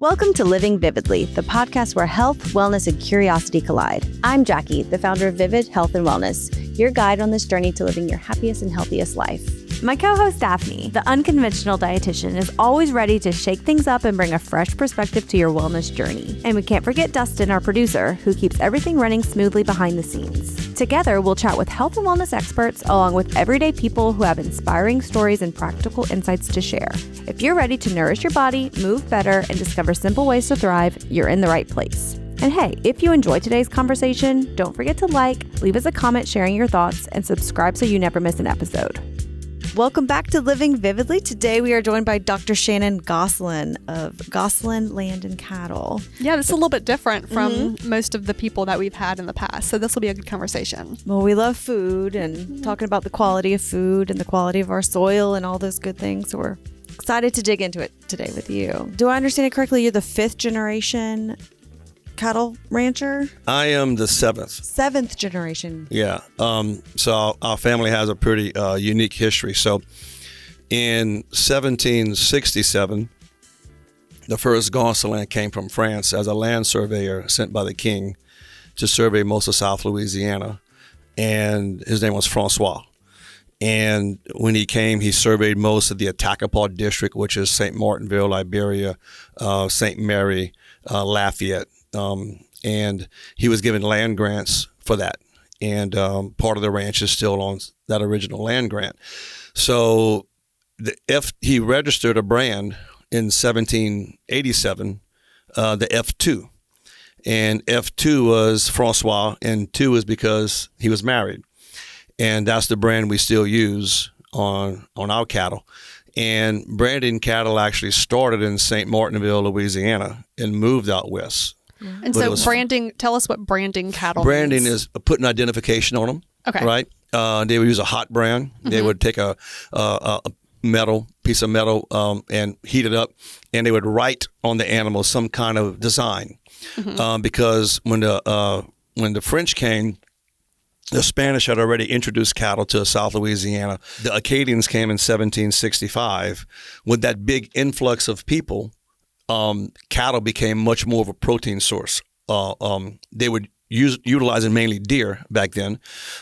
Welcome to Living Vividly, the podcast where health, wellness, and curiosity collide. I'm Jackie, the founder of Vivid Health and Wellness, your guide on this journey to living your happiest and healthiest life. My co-host Daphne, the unconventional dietitian, is always ready to shake things up and bring a fresh perspective to your wellness journey. And we can't forget Dustin, our producer, who keeps everything running smoothly behind the scenes. Together, we'll chat with health and wellness experts along with everyday people who have inspiring stories and practical insights to share. If you're ready to nourish your body, move better, and discover simple ways to thrive, you're in the right place. And hey, if you enjoyed today's conversation, don't forget to leave us a comment sharing your thoughts, and subscribe so you never miss an episode. Welcome back to Living Vividly. Today we are joined by Dr. Shannon Gonsoulin of Gonsoulin Land and Cattle. Yeah, this is a little bit different from most of the people that we've had in the past. So this will be a good conversation. Well, we love food and talking about the quality of food and the quality of our soil and all those good things. So we're excited to dig into it today with you. Do I understand it correctly? You're the 5th generation cattle rancher? I am the 7th. 7th generation. Yeah. So our family has a pretty unique history. So in 1767, the first Gonsoulin came from France as a land surveyor sent by the king to survey most of South Louisiana. And his name was Francois. And when he came, he surveyed most of the Attakapaw district, which is St. Martinville, Liberia, St. Mary, Lafayette. And he was given land grants for that. And part of the ranch is still on that original land grant. So if he registered a brand in 1787, the F2. And F2 was Francois, and 2 is because he was married. And that's the brand we still use on our cattle. And branding cattle actually started in St. Martinville, Louisiana, and moved out west. And so branding, tell us what branding cattle Branding means. is putting identification on them. Okay. Right? They would use a hot brand. They would take a piece of metal and heat it up, and they would write on the animal some kind of design. Because when the French came, the Spanish had already introduced cattle to South Louisiana. The Acadians came in 1765. With that big influx of people, cattle became much more of a protein source. They would utilizing mainly deer back then,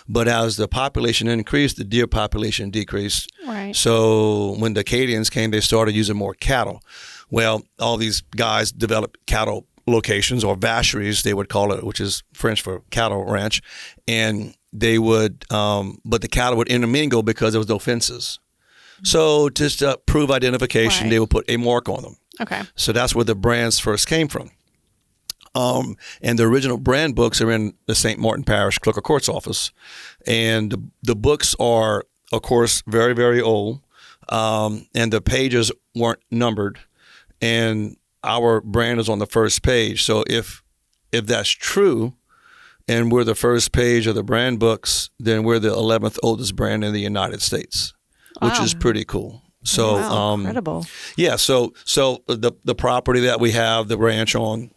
but as the population increased, the deer population decreased. Right. So when the Acadians came, they started using more cattle. Well, all these guys developed cattle locations, or vacheries, they would call it, which is French for cattle ranch, and they would, but the cattle would intermingle because there was no fences. So just to prove identification, they would put a mark on them. Okay. So that's where the brands first came from. And the original brand books are in the St. Martin Parish Clerk of Court's office. And the books are, of course, very, very old. And the pages weren't numbered. And our brand is on the first page. So if that's true, and we're the first page of the brand books, then we're the 11th oldest brand in the United States, which is pretty cool. So, incredible. Yeah. So the property that we have the ranch on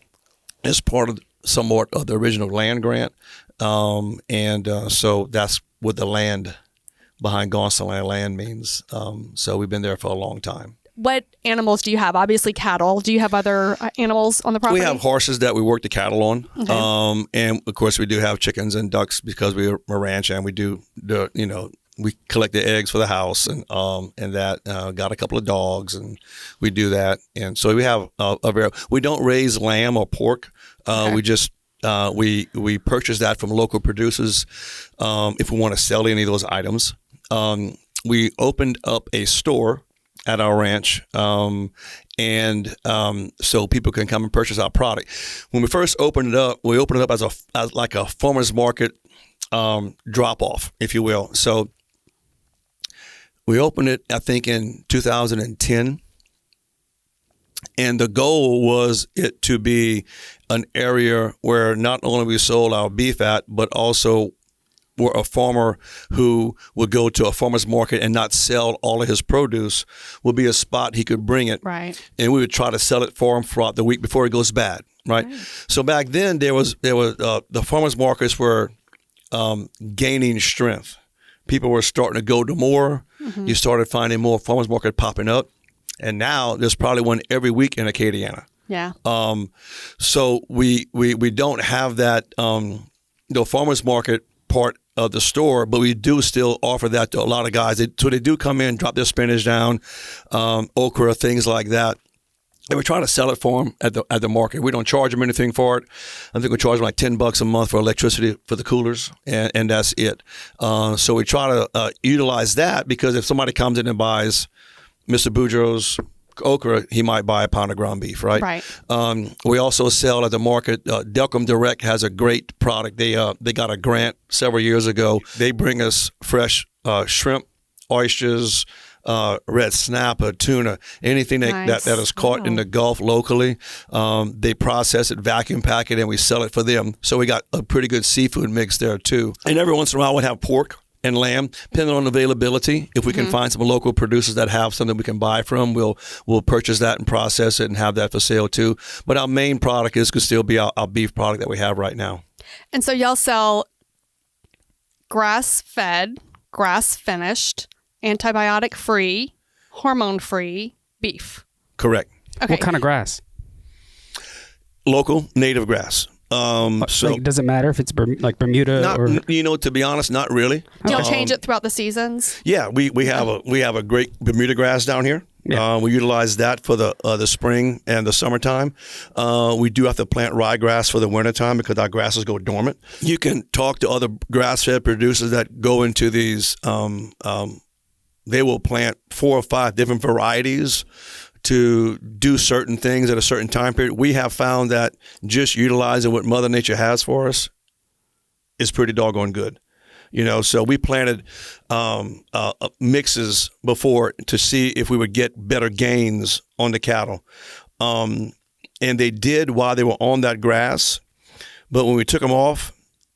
is part of somewhat of the original land grant. So that's what the land behind Gonsoulin land means. So we've been there for a long time. What animals do you have? Obviously cattle. Do you have other animals on the property? We have horses that we work the cattle on. Okay. And of course we do have chickens and ducks because we're a ranch, and we do we collect the eggs for the house, and that got a couple of dogs, and we do that. And so we have we don't raise lamb or pork. Okay. We just we purchase that from local producers if we want to sell any of those items. We opened up a store at our ranch, so people can come and purchase our product. When we first opened it up, as like a farmer's market drop off, if you will. So we opened it, I think, in 2010. And the goal was it to be an area where not only we sold our beef at, but also where a farmer who would go to a farmer's market and not sell all of his produce would be a spot he could bring it. Right. And we would try to sell it for him throughout the week before it goes bad. Right. So back then there was the farmers markets were gaining strength. People were starting to go to more. Mm-hmm. You started finding more farmers market popping up. And now there's probably one every week in Acadiana. Yeah. So we don't have that the farmers market part of the store, but we do still offer that to a lot of guys. So they do come in, drop their spinach down, okra, things like that. And we try to sell it for them at the market. We don't charge them anything for it. I think we charge them like $10 a month for electricity for the coolers, and that's it. So we try to utilize that, because if somebody comes in and buys Mr. Boudreaux's okra, he might buy a pound of ground beef, right? Right. We also sell at the market. Delcom Direct has a great product. They got a grant several years ago. They bring us fresh shrimp, oysters, red snapper, tuna, anything that is caught in the Gulf locally. They process it, vacuum pack it, and we sell it for them. So we got a pretty good seafood mix there too. And every once in a while we have pork and lamb, depending on availability. If we can find some local producers that have something we can buy from, we'll purchase that and process it and have that for sale too. But our main product could still be our beef product that we have right now. And so y'all sell grass-fed, grass-finished, antibiotic-free, hormone-free beef. Correct. Okay. What kind of grass? Local native grass. So does it matter if it's like Bermuda or? To be honest, not really. Do y'all change it throughout the seasons? Yeah, we have a great Bermuda grass down here. Yeah. We utilize that for the spring and the summertime. We do have to plant ryegrass for the wintertime because our grasses go dormant. You can talk to other grass-fed producers that go into these. They will plant 4 or 5 different varieties to do certain things at a certain time period. We have found that just utilizing what Mother Nature has for us is pretty doggone good. So we planted mixes before to see if we would get better gains on the cattle. And they did while they were on that grass. But when we took them off,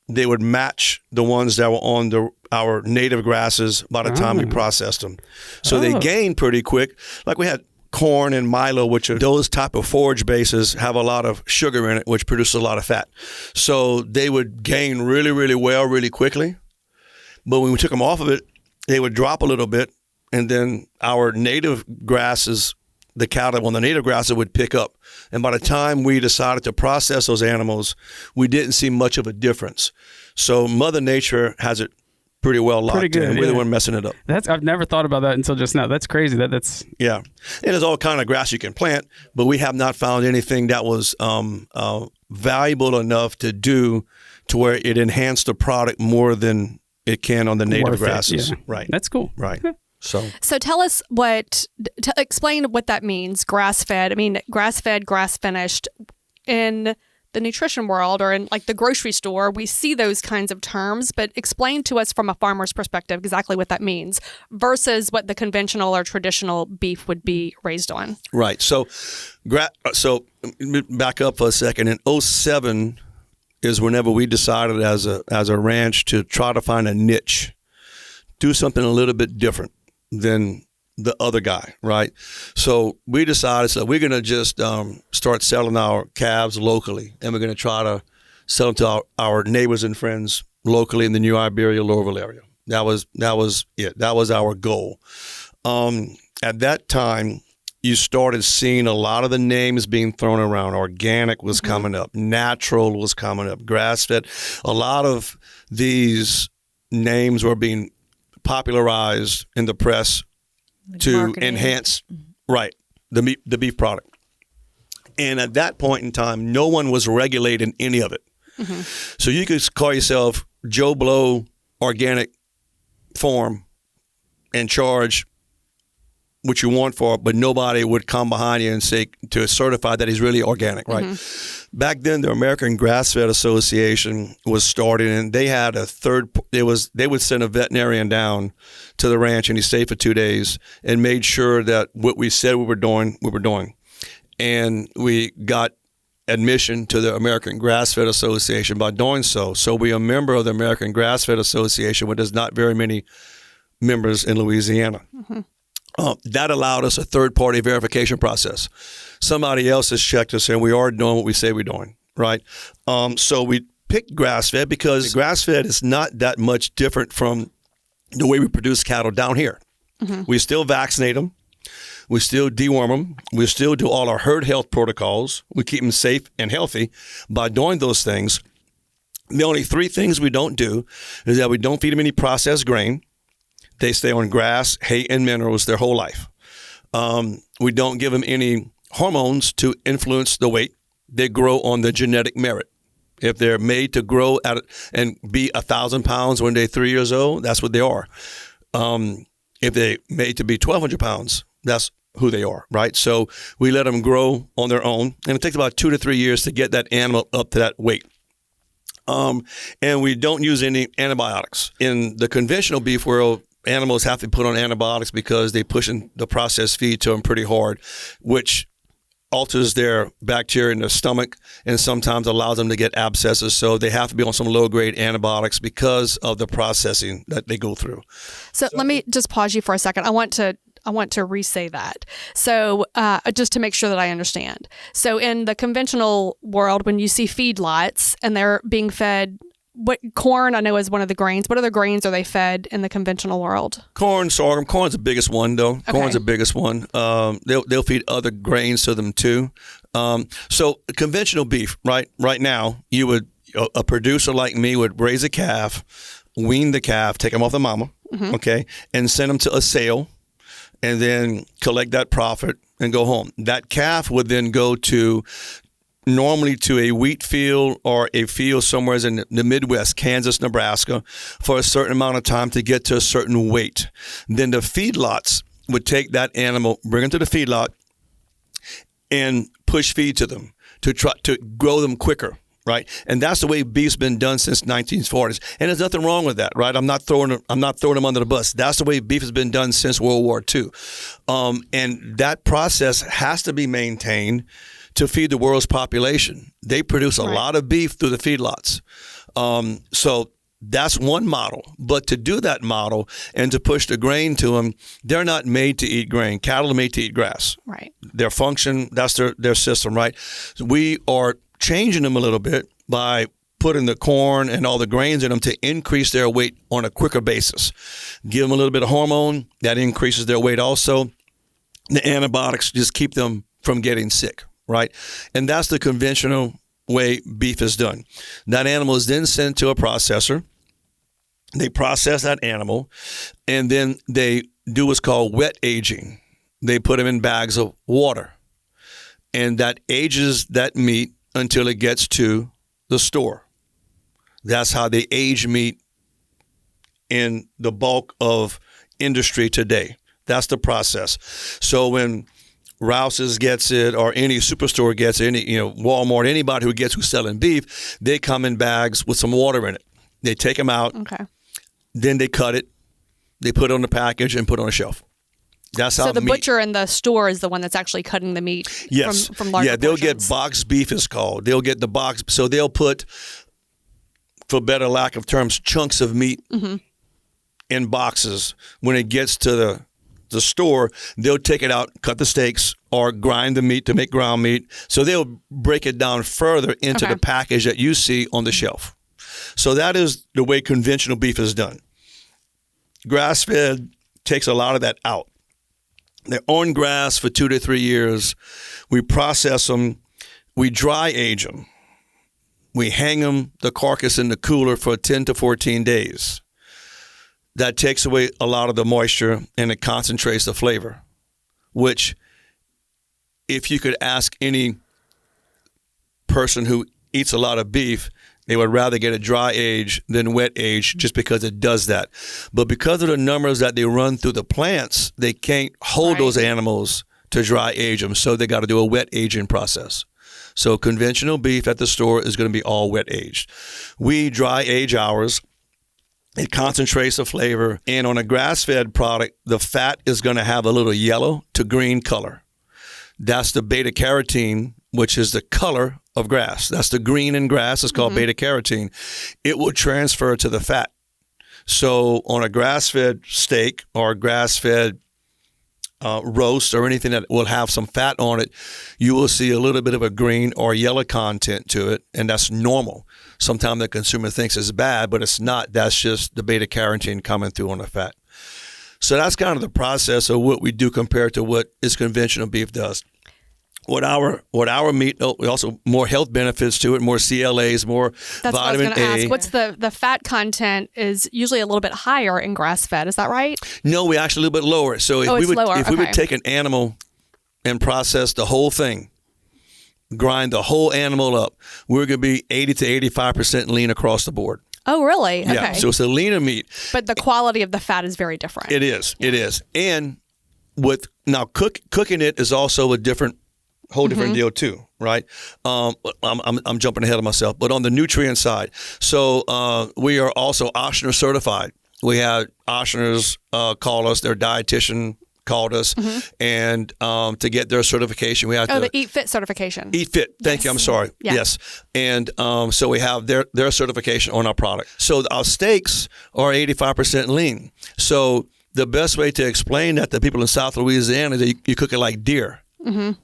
they would match the ones that were on our native grasses by the time we processed them. So they gained pretty quick. Like we had corn and milo, which are those type of forage bases, have a lot of sugar in it, which produces a lot of fat. So they would gain really, really well, really quickly. But when we took them off of it, they would drop a little bit, and then our native grasses, the cattle on the native grasses would pick up. And by the time we decided to process those animals, we didn't see much of a difference. So Mother Nature has it pretty well locked in. Really weren't messing it up. I've never thought about that until just now. That's crazy. That's yeah. And there's all kind of grass you can plant, but we have not found anything that was valuable enough to do to where it enhanced the product more than it can on the native grasses. Yeah. Right. That's cool. Right. So tell us explain what that means, grass-fed. I mean, grass-fed, grass-finished. In the nutrition world or in like the grocery store, we see those kinds of terms, but explain to us from a farmer's perspective exactly what that means versus what the conventional or traditional beef would be raised on. Right. So back up for a second. In 2007 is whenever we decided as a ranch to try to find a niche, do something a little bit different than the other guy, right? So we decided we're going to just start selling our calves locally, and we're going to try to sell them to our neighbors and friends locally in the New Iberia, Louisville area. That was it. That was our goal. At that time, you started seeing a lot of the names being thrown around. Organic was coming up. Natural was coming up. Grass-fed. A lot of these names were being popularized in the press to marketing. Enhance, the beef product. And at that point in time, no one was regulating any of it. Mm-hmm. So you could call yourself Joe Blow Organic Farm and charge what you want for it, but nobody would come behind you and say to certify that he's really organic, right? Mm-hmm. Back then, the American Grass-Fed Association was started, and they had they would send a veterinarian down to the ranch, and he stayed for 2 days and made sure that what we said we were doing. And we got admission to the American Grass-Fed Association by doing so. So we are a member of the American Grass-Fed Association, but there's not very many members in Louisiana. Mm-hmm. That allowed us a third-party verification process. Somebody else has checked us, and we are doing what we say we're doing, right? So we picked grass-fed because grass-fed is not that much different from the way we produce cattle down here. Mm-hmm. We still vaccinate them. We still deworm them. We still do all our herd health protocols. We keep them safe and healthy by doing those things. The only 3 things we don't do is that we don't feed them any processed grain. They stay on grass, hay, and minerals their whole life. We don't give them any hormones to influence the weight. They grow on the genetic merit. If they're made to grow and be 1,000 pounds when they're 3 years old, that's what they are. If they're made to be 1,200 pounds, that's who they are, right? So we let them grow on their own, and it takes about 2 to 3 years to get that animal up to that weight. And we don't use any antibiotics. In the conventional beef world, animals have to put on antibiotics because they're pushing the processed feed to them pretty hard, which alters their bacteria in their stomach and sometimes allows them to get abscesses. So they have to be on some low-grade antibiotics because of the processing that they go through. So let me just pause you for a second. I want to re-say that. So just to make sure that I understand. So in the conventional world, when you see feedlots and they're being fed, what corn I know is one of the grains. What other grains are they fed in the conventional world? Corn, sorghum. Corn's the biggest one, though. Okay. Corn's the biggest one. They'll feed other grains to them too. So conventional beef, right now, you would a producer like me would raise a calf, wean the calf, take them off the mama, okay, and send them to a sale, and then collect that profit and go home. That calf would then go normally to a wheat field or a field somewhere in the Midwest, Kansas, Nebraska, for a certain amount of time to get to a certain weight. Then the feedlots would take that animal, bring them to the feedlot, and push feed to them to try to grow them quicker, right? And that's the way beef's been done since 1940s. And there's nothing wrong with that, right? I'm not throwing them under the bus. That's the way beef has been done since World War II. And that process has to be maintained to feed the world's population. They produce a lot of beef through the feedlots. So that's one model. But to do that model and to push the grain to them, they're not made to eat grain. Cattle are made to eat grass. Right. Their function, that's their system, right? So we are changing them a little bit by putting the corn and all the grains in them to increase their weight on a quicker basis. Give them a little bit of hormone, that increases their weight also. The antibiotics just keep them from getting sick. Right? And that's the conventional way beef is done. That animal is then sent to a processor. They process that animal, and then they do what's called wet aging. They put them in bags of water, and that ages that meat until it gets to the store. That's how they age meat in the bulk of industry today. That's the process. So when Rouse's gets it, or any superstore gets it, Walmart, anybody who's selling beef, they come in bags with some water in it. They take them out, then they cut it, they put it on the package and put it on a shelf. That's how. So the butcher in the store is the one that's actually cutting the meat. Yes, from larger they'll portions. get boxed beef is called. They'll get the box, so they'll put, for better lack of terms, chunks of meat in boxes. When it gets to the store, they'll take it out, cut the steaks, or grind the meat to make ground meat. So they'll break it down further into the package that you see on the shelf. So that is the way conventional beef is done. Grass-fed takes a lot of that out. They're on grass for 2 to 3 years. We process them. We dry age them. We hang them, the carcass, in the cooler for 10 to 14 days. That takes away a lot of the moisture and it concentrates the flavor, which if you could ask any person who eats a lot of beef, they would rather get a dry age than wet age just because it does that. But because of the numbers that they run through the plants, they can't hold those animals to dry age them, so they got to do a wet aging process. So conventional beef at the store is going to be all wet aged. We dry age ours. It concentrates the flavor. And on a grass-fed product, the fat is going to have a little yellow to green color. That's the beta-carotene, which is the color of grass. That's the green in grass. It's called beta-carotene. It will transfer to the fat. So on a grass-fed steak or a grass-fed roast or anything that will have some fat on it, you will see a little bit of a green or yellow content to it, and that's normal. Sometimes the consumer thinks it's bad, but it's not. That's just the beta-carotene coming through on the fat. So that's kind of the process of what we do compared to what is conventional beef does. What our meat, we also more health benefits to it, more CLAs, more That's vitamin what I was going to A. ask. What's the fat content is usually a little bit higher in grass-fed. Is that right? No, we actually a little bit lower. So if we would take an animal and process the whole thing, grind the whole animal up, we're going to be 80 to 85% lean across the board. Oh, really? Okay. Yeah. So it's a leaner meat. But the quality of the fat is very different. It is. It is. And cooking it is also a whole different deal too, right? I'm jumping ahead of myself, but on the nutrient side, so we are also Ochsner certified. We had Ochners call us, their dietitian called us, and to get their certification, we have to. Oh, the Eat Fit certification. Eat Fit. Thank you. I'm sorry. Yeah. Yes, and so we have their certification on our product. So our steaks are 85% lean. So the best way to explain that to people in South Louisiana is that you cook it like deer.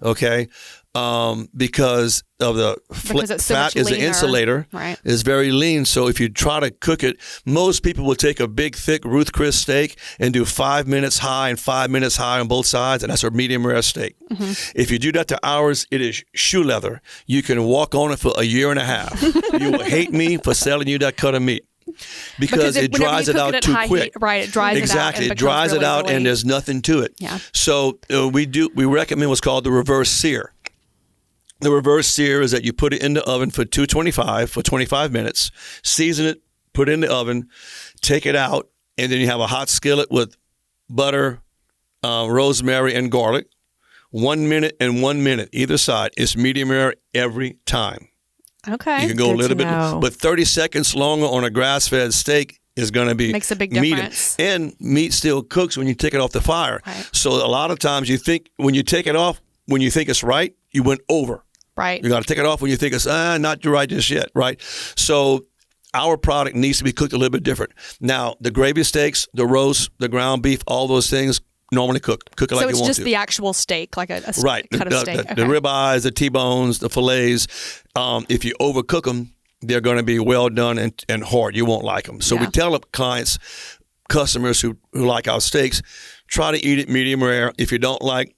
Okay, because of the fat is an insulator, right? Is very lean. So if you try to cook it, most people will take a big, thick Ruth Chris steak and do 5 minutes high and 5 minutes high on both sides, and that's a medium rare steak. If you do that to ours, it is shoe leather. You can walk on it for a year and a half. You will hate me for selling you that cut of meat. Because it dries it out too quick. Right, it dries exactly. it out. It dries it out, really, and there's nothing to it. Yeah. So we recommend what's called the reverse sear. The reverse sear is that you put it in the oven for 225 for 25 minutes, season it, put it in the oven, take it out, and then you have a hot skillet with butter, rosemary, and garlic. 1 minute and 1 minute either side. It's medium rare every time. Okay. You can go a little bit, know. but 30 seconds longer on a grass-fed steak is going to be makes a big medium. difference. And meat still cooks when you take it off the fire. Right. So a lot of times you think when you take it off, when you think it's right, you went over. Right. You got to take it off when you think it's not right just yet, right? So our product needs to be cooked a little bit different. Now, the gravy steaks, the roast, the ground beef, all those things normally cook it like you want to. So it's just the actual steak, like a right. cut of steak. The ribeyes, the T-bones, the fillets. If you overcook them, they're going to be well done and hard. You won't like them. So we tell customers who like our steaks, try to eat it medium rare. If you don't like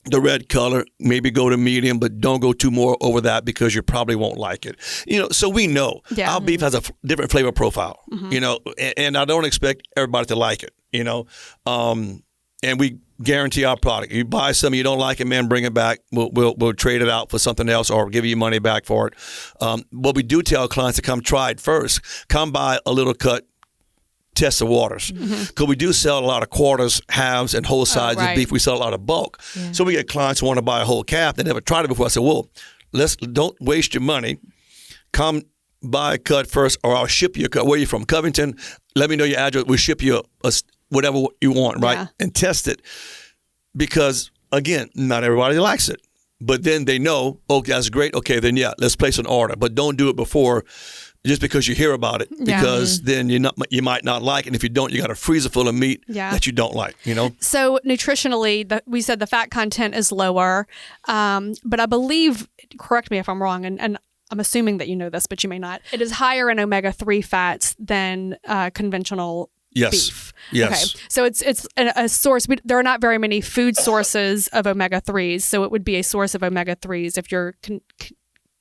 the red color, maybe go to medium, but don't go too more over that because you probably won't like it. So we know our beef has a different flavor profile, and I don't expect everybody to like it, and we guarantee our product. You buy something you don't like it, man, bring it back. We'll trade it out for something else or give you money back for it. But we do tell clients to come try it first. Come buy a little cut, test the waters. Because we do sell a lot of quarters, halves, and whole sides of beef. We sell a lot of bulk. Yeah. So we get clients who want to buy a whole calf. They never tried it before. I said, well, don't waste your money. Come buy a cut first, or I'll ship you a cut. Where are you from? Covington? Let me know your address. We'll ship you whatever you want, right? Yeah. And test it. Because, again, not everybody likes it. But then they know, okay, that's great. Okay, then, let's place an order. But don't do it before just because you hear about it. Because then you might not like it. And if you don't, you got a freezer full of meat that you don't like, So nutritionally, we said the fat content is lower. But I believe, correct me if I'm wrong, and I'm assuming that you know this, but you may not. It is higher in omega-3 fats than conventional beef. Yes. Okay. So it's a source. There are not very many food sources of omega-3s, so it would be a source of omega-3s if you're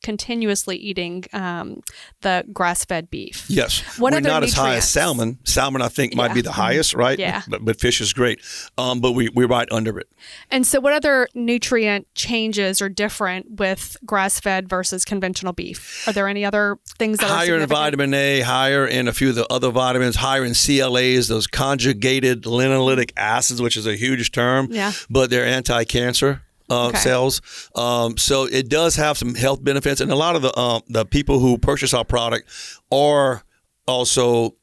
continuously eating the grass-fed beef. Yes. What We're other not nutrients? as high as salmon. Salmon, I think, might be the highest, right? Yeah. But fish is great. But we're right under it. And so what other nutrient changes are different with grass-fed versus conventional beef? Are there any other things that are higher in significant? vitamin A, higher in a few of the other vitamins, higher in CLAs, those conjugated linoleic acids, which is a huge term. Yeah. But they're anti-cancer. Cells. So it does have some health benefits. And a lot of the people who purchase our product are also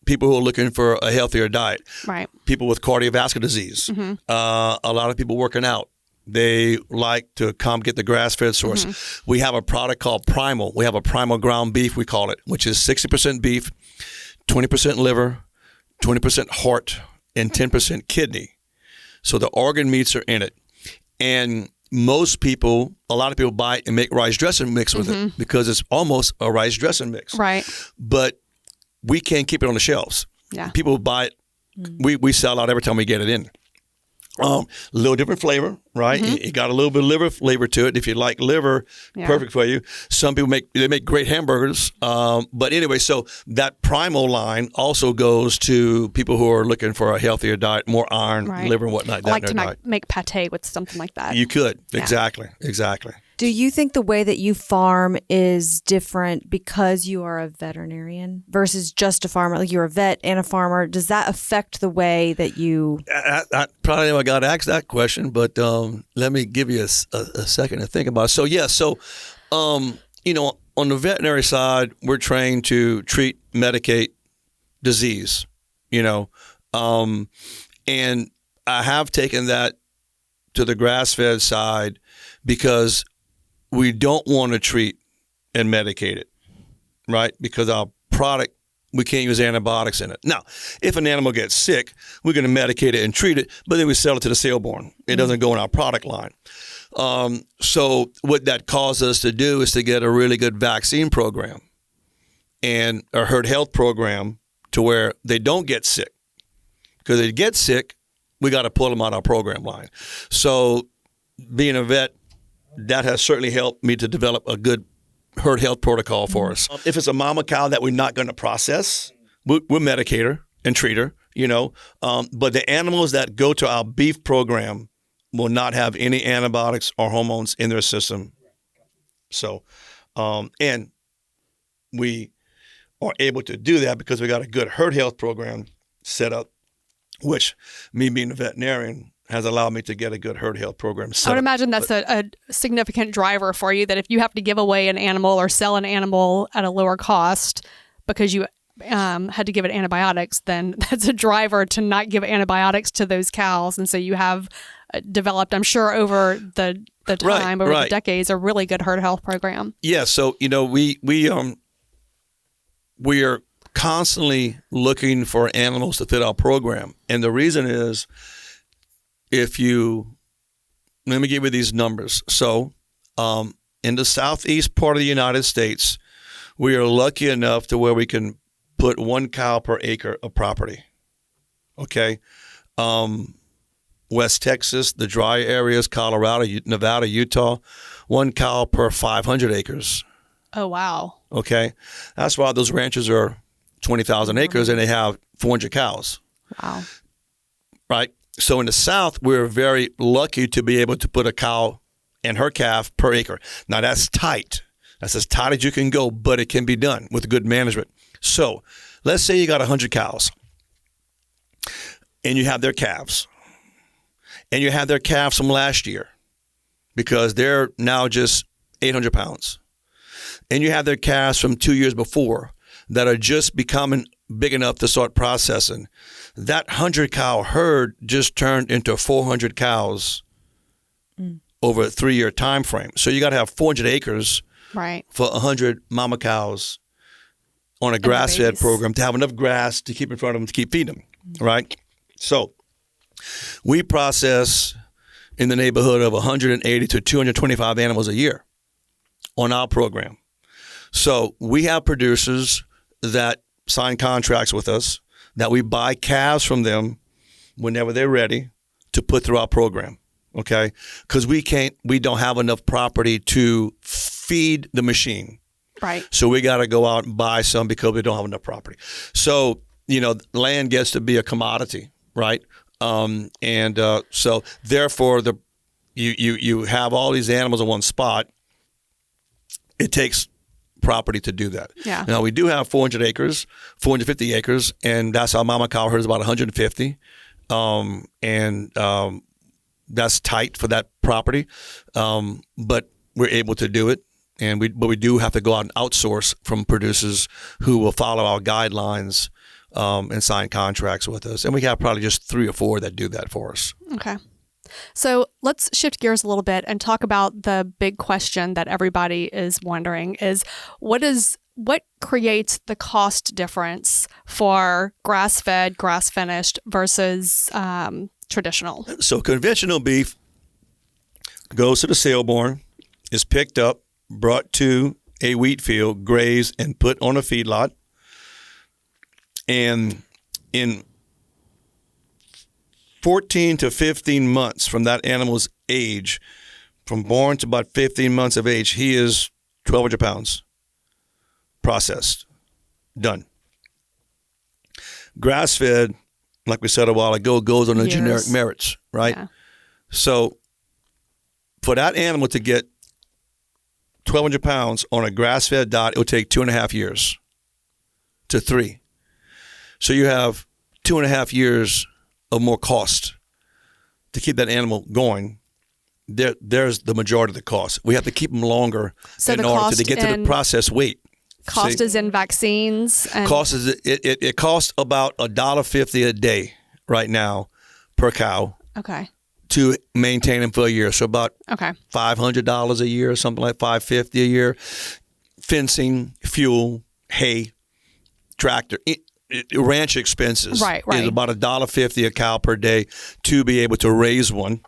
people who are looking for a healthier diet. Right. People with cardiovascular disease. A lot of people working out. They like to come get the grass-fed source. We have a product called Primal. We have a Primal ground beef, we call it, which is 60% beef, 20% liver, 20% heart, and 10% kidney. So the organ meats are in it. And a lot of people buy it and make rice dressing mix with it because it's almost a rice dressing mix. Right. But we can't keep it on the shelves. Yeah. People buy it We sell out every time we get it in. A little different flavor, right? It got a little bit of liver flavor to it. If you like liver, perfect for you. Some people make great hamburgers. But anyway, so that primal line also goes to people who are looking for a healthier diet, more iron, liver and whatnot. I like to make pate with something like that. You could. Exactly. Do you think the way that you farm is different because you are a veterinarian versus just a farmer? Like you're a vet and a farmer. Does that affect the way that you? I probably never got asked that question, but let me give you a second to think about it. So, on the veterinary side, we're trained to treat, medicate disease, and I have taken that to the grass-fed side because we don't want to treat and medicate it, right? Because our product, we can't use antibiotics in it. Now, if an animal gets sick, we're going to medicate it and treat it, but then we sell it to the saleborn. It doesn't go in our product line. So what that caused us to do is to get a really good vaccine program and a herd health program to where they don't get sick. Because if they get sick, we got to pull them out of our program line. So being a vet, that has certainly helped me to develop a good herd health protocol for us. If it's a mama cow that we're not going to process, we'll medicate her and treat her, but the animals that go to our beef program will not have any antibiotics or hormones in their system. So, and we are able to do that because we got a good herd health program set up, which me being a veterinarian has allowed me to get a good herd health program set I would up. imagine that's a significant driver for you, that if you have to give away an animal or sell an animal at a lower cost because you had to give it antibiotics, then that's a driver to not give antibiotics to those cows. And so you have developed, I'm sure, over the time, over the decades, a really good herd health program. Yeah. So, we are constantly looking for animals to fit our program. And the reason is, let me give you these numbers. So, in the southeast part of the United States, we are lucky enough to where we can put 1 cow per acre of property. Okay. West Texas, the dry areas, Colorado, Nevada, Utah, 1 cow per 500 acres. Oh, wow. Okay. That's why those ranches are 20,000 acres and they have 400 cows. Wow. Right. So in the South, we're very lucky to be able to put a cow and her calf per acre. Now that's tight. That's as tight as you can go, but it can be done with good management. So let's say you got 100 cows and you have their calves. And you have their calves from last year because they're now just 800 pounds. And you have their calves from 2 years before that are just becoming big enough to start processing. That 100 cow herd just turned into 400 cows over a 3-year time frame. So you got to have 400 acres for 100 mama cows on a grass-fed program to have enough grass to keep in front of them to keep feeding them, right? So we process in the neighborhood of 180 to 225 animals a year on our program. So we have producers that sign contracts with us that we buy calves from them whenever they're ready to put through our program, okay? Because we don't have enough property to feed the machine. Right. So we got to go out and buy some because we don't have enough property. So, land gets to be a commodity, right? So therefore you have all these animals in one spot. It takes property to do that. Yeah. Now we do have 400 acres, 450 acres, and that's our mama cow herd is about 150. That's tight for that property. But we're able to do it. But we do have to go out and outsource from producers who will follow our guidelines and sign contracts with us. And we have probably just 3 or 4 that do that for us. Okay. So let's shift gears a little bit and talk about the big question that everybody is wondering is what creates the cost difference for grass-fed, grass-finished versus traditional? So conventional beef goes to the saleborn, is picked up, brought to a wheat field, grazed, and put on a feedlot. And in 14 to 15 months from that animal's age, from born to about 15 months of age, he is 1,200 pounds processed, done. Grass-fed, like we said a while ago, goes on the generic merits, right? Yeah. So for that animal to get 1,200 pounds on a grass-fed diet, it will take 2.5 years to 3. So you have 2.5 years of more cost to keep that animal going. There's the majority of the cost. We have to keep them longer in order to get to the processed weight. Cost is in vaccines. And cost is it costs about $1.50 a day right now per cow. Okay. To maintain them for a year, so about $500 a year, something like $550 a year. Fencing, fuel, hay, tractor. Ranch expenses is about $1.50 a cow per day to be able to raise one.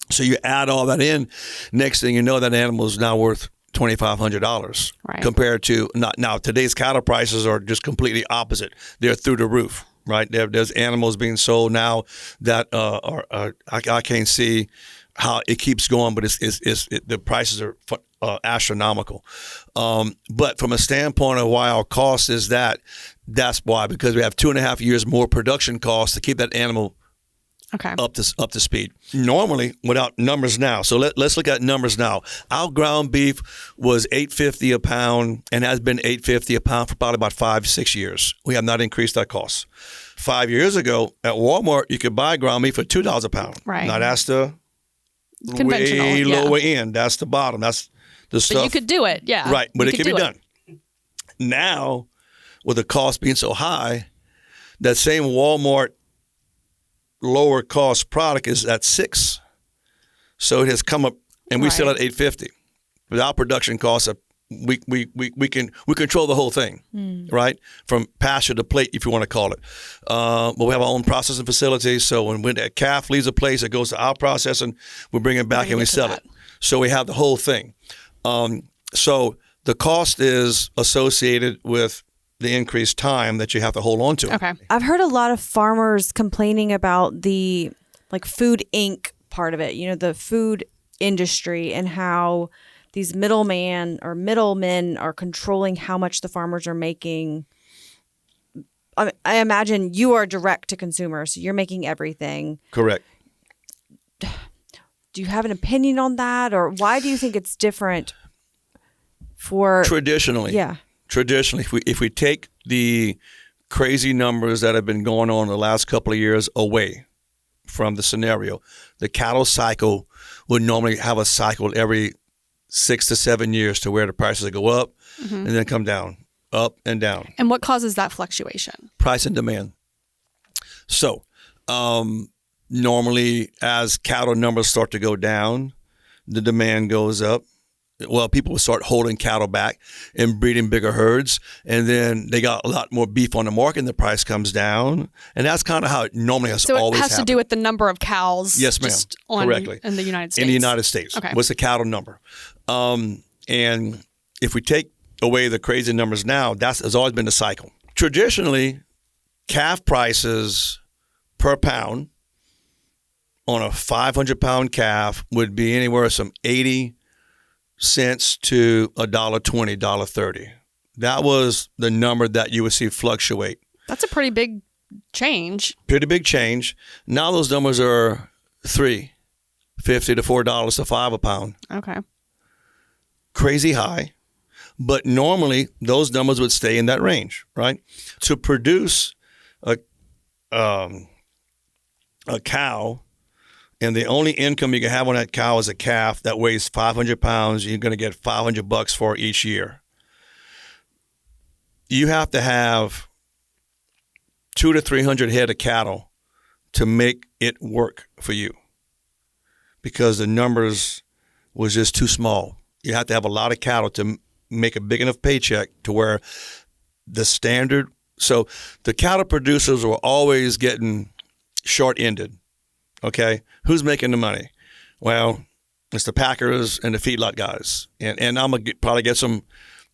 So you add all that in, next thing you know, that animal is now worth $2,500 compared to now. Today's cattle prices are just completely opposite. They're through the roof, right? There's animals being sold now that I can't see how it keeps going, but the prices are astronomical. But from a standpoint of why our cost is that's why, because we have 2.5 years more production costs to keep that animal up to speed. Normally, without numbers now. So let's look at numbers now. Our ground beef was $8.50 a pound and has been $8.50 a pound for probably about 5-6 years. We have not increased our costs. 5 years ago at Walmart, you could buy ground beef for $2 a pound. Right. Now that's the way lower end. That's the bottom. That's the stuff. But you could do it, yeah. Right, but it can be done. Now, with the cost being so high, that same Walmart lower cost product is at $6. So it has come up, and we sell at $8.50. With our production costs, we control the whole thing, right? From pasture to plate, if you want to call it. But we have our own processing facility. So when that calf leaves a place, it goes to our processing. We bring it back and we sell it. So we have the whole thing. So the cost is associated with the increased time that you have to hold on to. Okay. I've heard a lot of farmers complaining about the Food Inc. part of it, the food industry, and how these middlemen are controlling how much the farmers are making. I imagine you are direct to consumer, so you're making everything. Correct. Do you have an opinion on that, or why do you think it's different for traditionally? Yeah. Traditionally, if we take the crazy numbers that have been going on the last couple of years away from the scenario, the cattle cycle would normally have a cycle every 6 to 7 years to where the prices go up and then come down, up and down. And what causes that fluctuation? Price and demand. So normally as cattle numbers start to go down, the demand goes up. Well, people will start holding cattle back and breeding bigger herds, and then they got a lot more beef on the market and the price comes down. And that's kind of how it normally has always happened. So it has to do with the number of cows yes, ma'am. Correctly. In the United States? In the United States. Okay. What's the cattle number? And if we take away the crazy numbers now, has always been the cycle. Traditionally, calf prices per pound on a 500-pound calf would be anywhere from 80 cents to $1.20, $1.30. That was the number that you would see fluctuate. That's a pretty big change. Pretty big change. Now those numbers are $3.50 to $4 to $5 a pound. Okay. Crazy high. But normally those numbers would stay in that range, right? To produce a cow, and the only income you can have on that cow is a calf that weighs 500 pounds. You're going to get $500 for each year. You have to have 200 to 300 head of cattle to make it work for you, because the numbers was just too small. You have to have a lot of cattle to make a big enough paycheck to where the standard. So the cattle producers were always getting short-ended. Okay, who's making the money? Well, it's the packers and the feedlot guys. And I'm gonna probably get some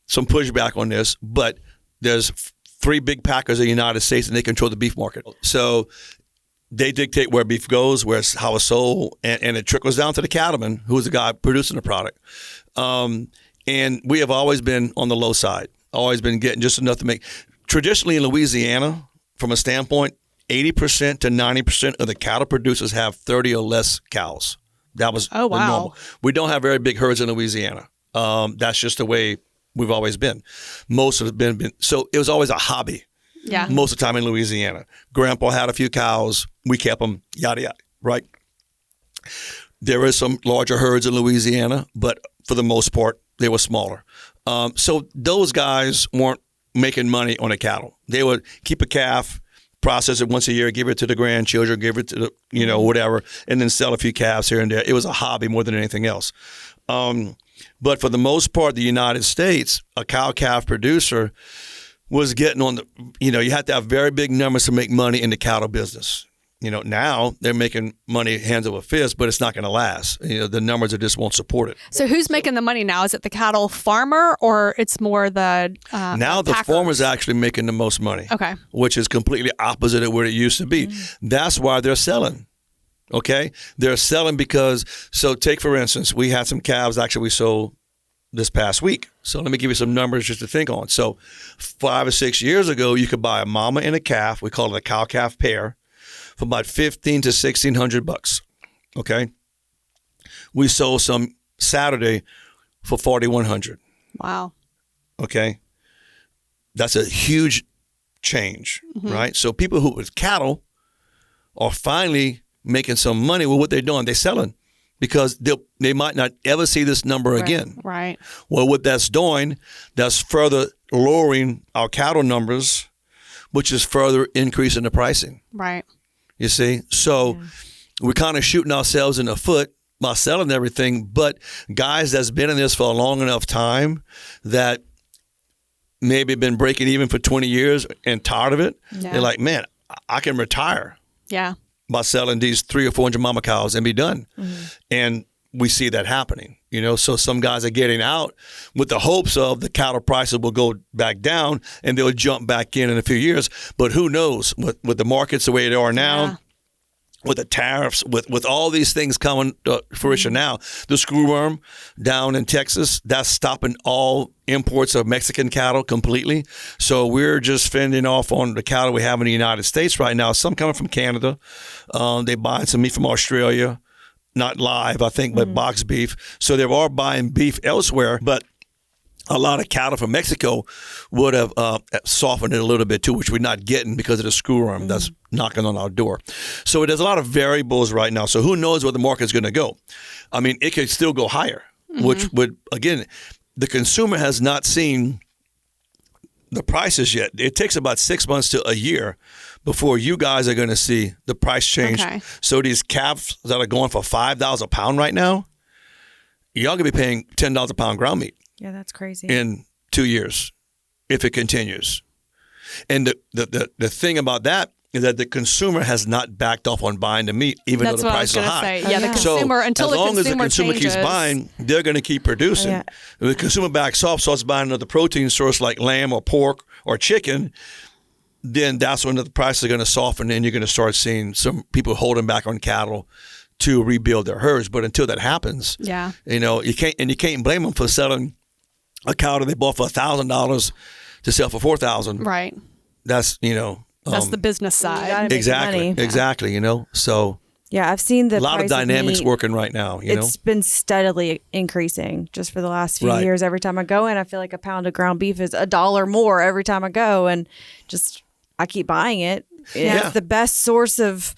pushback on this, but there's 3 big packers in the United States, and they control the beef market. So they dictate where beef goes, how it's sold, and it trickles down to the cattleman, who's the guy producing the product. And we have always been on the low side, always been getting just enough to make. Traditionally in Louisiana, from a standpoint, 80% to 90% of the cattle producers have 30 or less cows. That was the normal. We don't have very big herds in Louisiana. That's just the way we've always been. Most of it been so it was always a hobby. Yeah. Most of the time in Louisiana. Grandpa had a few cows. We kept them, yada, yada, right? There is some larger herds in Louisiana, but for the most part, they were smaller. So those guys weren't making money on the cattle. They would keep a calf, process it once a year, give it to the grandchildren, give it to the, whatever, and then sell a few calves here and there. It was a hobby more than anything else. But for the most part, the United States, a cow-calf producer was getting on the, you had to have very big numbers to make money in the cattle business. Now they're making money hands over fist, but it's not going to last. The numbers just won't support it. So who's making the money now? Is it the cattle farmer or it's more the now the packers? farmer's actually making the most money. Okay. Which is completely opposite of what it used to be. That's why they're selling. Okay? They're selling because, so take for instance, we had some calves actually we sold this past week. So let me give you some numbers just to think on. So 5 or 6 years ago, you could buy a mama and a calf. We call it a cow-calf pair for about $1,500 to $1,600. Okay, we sold some Saturday for $4,100. Wow. Okay, that's a huge change, right? So people who with cattle are finally making some money with what they're doing. They're selling because they might not ever see this number again. Right. Well, what that's doing, that's further lowering our cattle numbers, which is further increasing the pricing. Right. You see? So we're kind of shooting ourselves in the foot by selling everything, but guys that's been in this for a long enough time that maybe been breaking even for 20 years and tired of it, they're like, man, I can retire by selling these 300 or 400 mama cows and be done. And we see that happening, so some guys are getting out with the hopes of the cattle prices will go back down and they'll jump back in a few years. But who knows with the markets the way they are now, with the tariffs, with all these things coming to fruition now, the screwworm down in Texas, that's stopping all imports of Mexican cattle completely. So we're just fending off on the cattle we have in the United States right now. Some coming from Canada. They buying some meat from Australia. Not live, I think, but box beef. So they are buying beef elsewhere, but a lot of cattle from Mexico would have softened it a little bit too, which we're not getting because of the screwworm that's knocking on our door. So there's a lot of variables right now. So who knows where the market's going to go? I mean, it could still go higher, which would, again, the consumer has not seen the prices yet. It takes about 6 months to a year before you guys are going to see the price change. Okay. So these calves that are going for $5 a pound right now, y'all going to be paying $10 a pound ground meat. Yeah, that's crazy. In 2 years, if it continues. And the thing about that is that the consumer has not backed off on buying the meat, even though the prices are high. Say. Yeah, the consumer, until the consumer as long as the consumer changes, keeps buying, they're going to keep producing. Yeah. If the consumer backs off, starts buying another protein source like lamb or pork or chicken, then that's when the prices are going to soften and you're going to start seeing some people holding back on cattle to rebuild their herds. But until that happens, you can't blame them for selling a cow that they bought for $1,000 to sell for $4,000. Right. That's that's the business side. Exactly. So yeah, I've seen a lot of dynamics working right now. It's been steadily increasing just for the last few years. Every time I go in, I feel like a pound of ground beef is $1 more every time I go, and I keep buying it. It's the best source of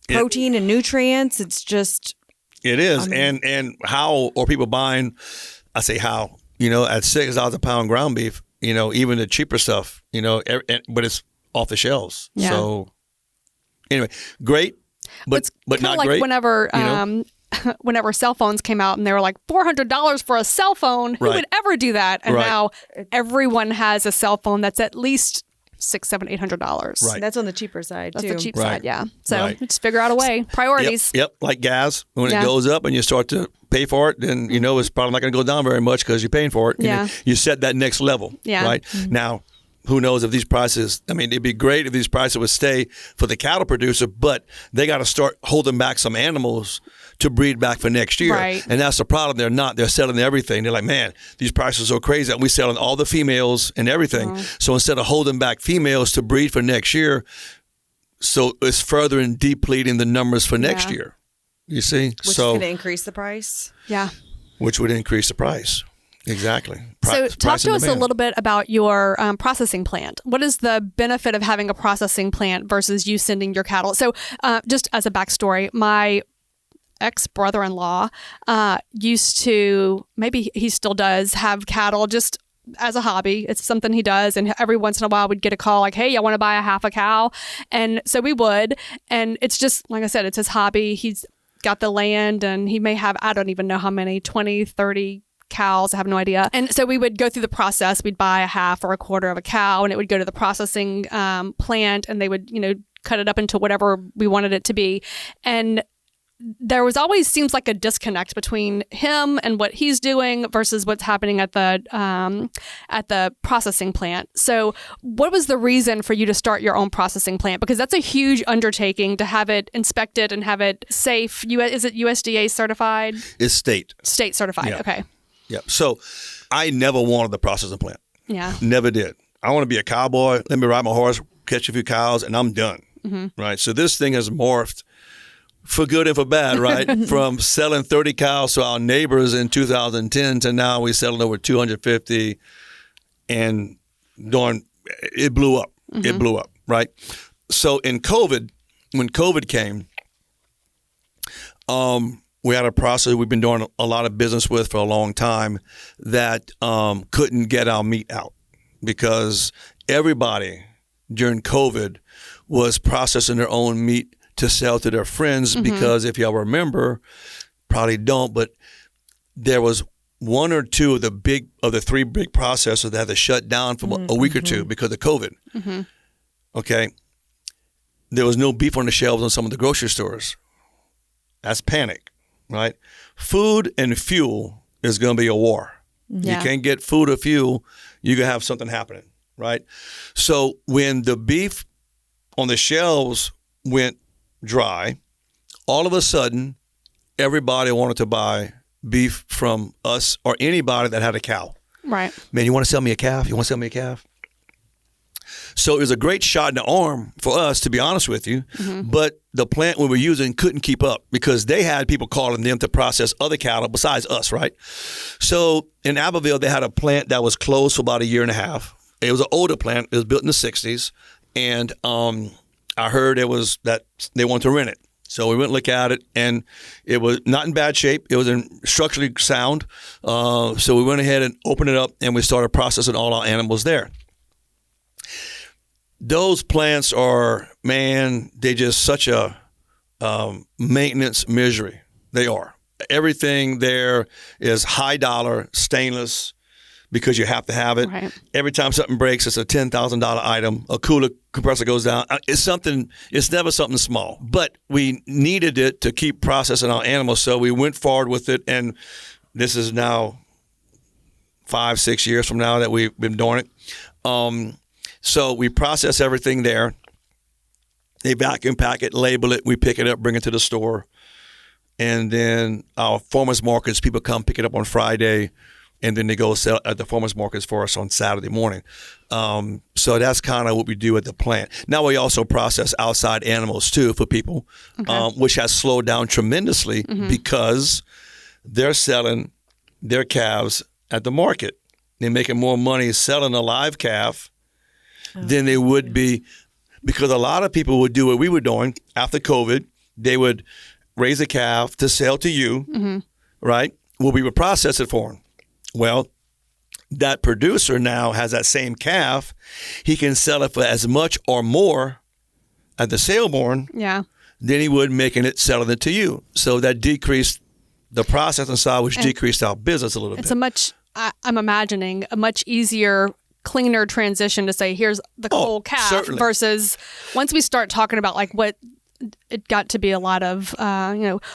protein and nutrients. It's just it is. And how are people buying? I say how. At $6 a pound ground beef. Even the cheaper stuff. But it's off the shelves. Yeah. So anyway, great. But not like great. Whenever whenever cell phones came out and they were like $400 for a cell phone, who would ever do that? And now everyone has a cell phone that's at least $600, $700, $800. Right. That's on the cheaper side too. That's the cheap side, yeah. So just figure out a way. Priorities. Yep. Like gas, when it goes up and you start to pay for it, then it's probably not going to go down very much because you're paying for it. Yeah. You set that next level. Yeah. Right. Now, who knows if these prices, I mean, it'd be great if these prices would stay for the cattle producer, but they got to start holding back some animals to breed back for next year. Right. And that's the problem. They're not. They're selling everything. They're like, man, these prices are so crazy. We're selling all the females and everything. So instead of holding back females to breed for next year, so it's further in depleting the numbers for next year. You see? Which is going to increase the price. Yeah. Which would increase the price. Exactly. So talk Price to and us a demand. little bit about your processing plant. What is the benefit of having a processing plant versus you sending your cattle? So just as a backstory, my ex-brother-in-law used to, maybe he still does, have cattle just as a hobby. It's something he does. And every once in a while we'd get a call like, hey, I want to buy a half a cow. And so we would. And it's just, like I said, it's his hobby. He's got the land and he may have, I don't even know how many, 20, 30 cows. I have no idea. And so we would go through the process. We'd buy a half or a quarter of a cow and it would go to the processing plant and they would, cut it up into whatever we wanted it to be. And there was always seems like a disconnect between him and what he's doing versus what's happening at the processing plant. So what was the reason for you to start your own processing plant? Because that's a huge undertaking to have it inspected and have it safe. Is it USDA certified? It's state. State certified. Yeah. Okay. Yeah. So I never wanted the processing plant. Yeah. Never did. I want to be a cowboy. Let me ride my horse, catch a few cows, and I'm done. Right. So this thing has morphed for good and for bad, right? From selling 30 cows to our neighbors in 2010 to now we're selling over 250 and it blew up. It blew up, right? So in COVID, when COVID came, we had a process we've been doing a lot of business with for a long time that couldn't get our meat out because everybody during COVID was processing their own meat to sell to their friends because if y'all remember, probably don't, but there was one or two of the three big processors that had to shut down for a week or two because of COVID. Okay. There was no beef on the shelves on some of the grocery stores. That's panic, right? Food and fuel is going to be a war. Yeah. You can't get food or fuel, you're going to have something happening, right? So when the beef on the shelves went dry, all of a sudden, everybody wanted to buy beef from us or anybody that had a cow. Right. Man, you want to sell me a calf? You want to sell me a calf? So it was a great shot in the arm for us, to be honest with you. But the plant we were using couldn't keep up because they had people calling them to process other cattle besides us, right? So in Abbeville, they had a plant that was closed for about a year and a half. It was an older plant. It was built in the 60s. And I heard it was that they wanted to rent it. So we went and looked at it, and it was not in bad shape. It was structurally sound. So we went ahead and opened it up, and we started processing all our animals there. Those plants are, man, they just such a maintenance misery. They are. Everything there is high dollar, stainless, because you have to have it. Right. Every time something breaks, it's a $10,000 item. A cooler compressor goes down. It's never something small. But we needed it to keep processing our animals, so we went forward with it. And this is now 5-6 years from now that we've been doing it. So we process everything there. They vacuum pack it, label it. We pick it up, bring it to the store. And then our farmers markets, people come pick it up on Friday. And then they go sell at the farmers markets for us on Saturday morning. So that's kind of what we do at the plant. Now we also process outside animals too for people, which has slowed down tremendously because they're selling their calves at the market. They're making more money selling a live calf than they would be, because a lot of people would do what we were doing after COVID. They would raise a calf to sell to you, right? Well, we would process it for them. Well, that producer now has that same calf. He can sell it for as much or more at the sale barn than he would selling it to you. So that decreased the processing side, which decreased our business a little bit. I'm imagining, a much easier, cleaner transition to say, here's the whole calf certainly. Versus once we start talking about like what it got to be a lot of,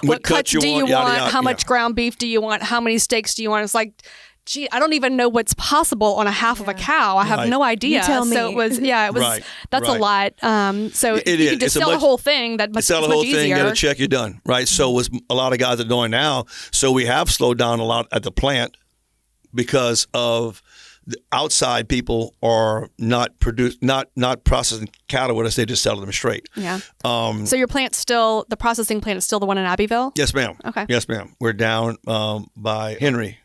what cuts do you want? How much ground beef do you want? How many steaks do you want? It's like, gee, I don't even know what's possible on a half of a cow. I have no idea. You tell me. So it was, Right, that's a lot. So It you is. can just It's sell the whole thing. Sell the whole thing, get a check, you're done. Right. So what's a lot of guys are doing now. So we have slowed down a lot at the plant because of the outside people are not processing cattle with us. They just sell them straight. Yeah. So your the processing plant is still the one in Abbeville? Yes, ma'am. Okay. Yes, ma'am. We're down by Henry,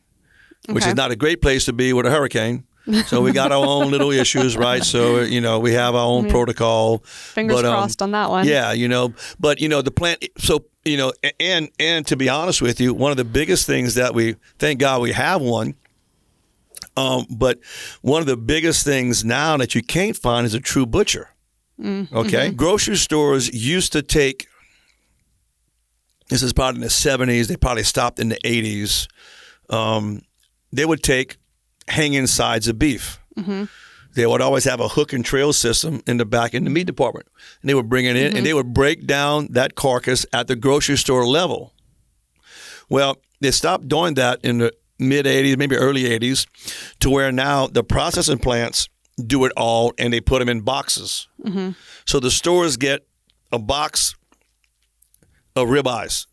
which Okay. is not a great place to be with a hurricane. So we got our own little issues, right? So, we have our own protocol. Fingers crossed on that one. Yeah, but, the plant, so, and to be honest with you, one of the biggest things that thank God we have one, but one of the biggest things now that you can't find is a true butcher. Okay? Grocery stores used to take, this is probably in the 70s, they probably stopped in the 80s. They would take hanging sides of beef. They would always have a hook and trail system in the back in the meat department. And they would bring it in and they would break down that carcass at the grocery store level. Well, they stopped doing that in the mid 80s, maybe early 80s, to where now the processing plants do it all and they put them in boxes. So the stores get a box of ribeyes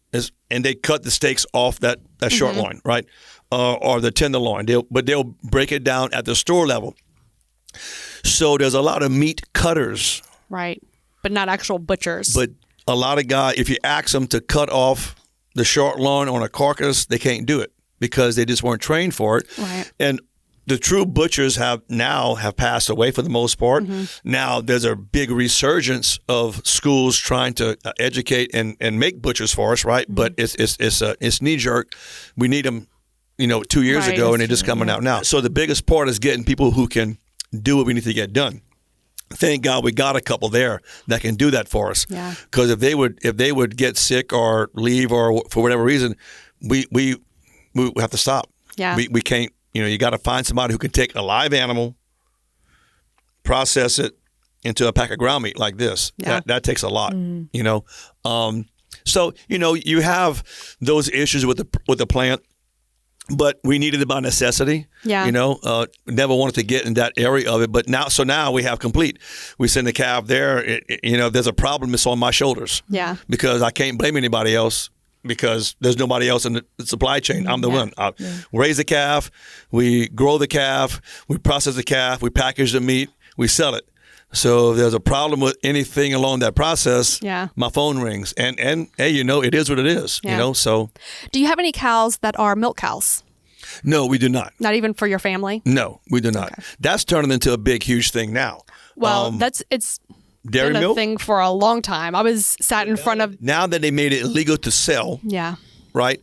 and they cut the steaks off that short loin, right? Or the tenderloin. They'll break it down at the store level. So there's a lot of meat cutters. Right. But not actual butchers. But a lot of guys, if you ask them to cut off the short loin on a carcass, they can't do it because they just weren't trained for it. Right. And the true butchers have passed away for the most part. Now there's a big resurgence of schools trying to educate and make butchers for us, right? But it's knee jerk. We need them, 2 years ago, and they're just coming out now. So the biggest part is getting people who can do what we need to get done. Thank God we got a couple there that can do that for us. Yeah. Because if they would get sick or leave or for whatever reason, we have to stop. Yeah. We can't. You got to find somebody who can take a live animal, process it into a pack of ground meat like this. Yeah. That takes a lot. So you have those issues with the plant. But we needed it by necessity. Yeah. Never wanted to get in that area of it. But now we have complete. We send the calf there. If there's a problem, it's on my shoulders. Yeah. Because I can't blame anybody else because there's nobody else in the supply chain. I'm the one. I raise the calf. We grow the calf. We process the calf. We package the meat. We sell it. So if there's a problem with anything along that process, my phone rings. And hey, it is what it is, so. Do you have any cows that are milk cows? No, we do not. Not even for your family? No, we do not. Okay. That's turning into a big, huge thing now. Well, it's dairy been milk? a thing for a long time. I was sat in front of... Now that they made it illegal to sell, right?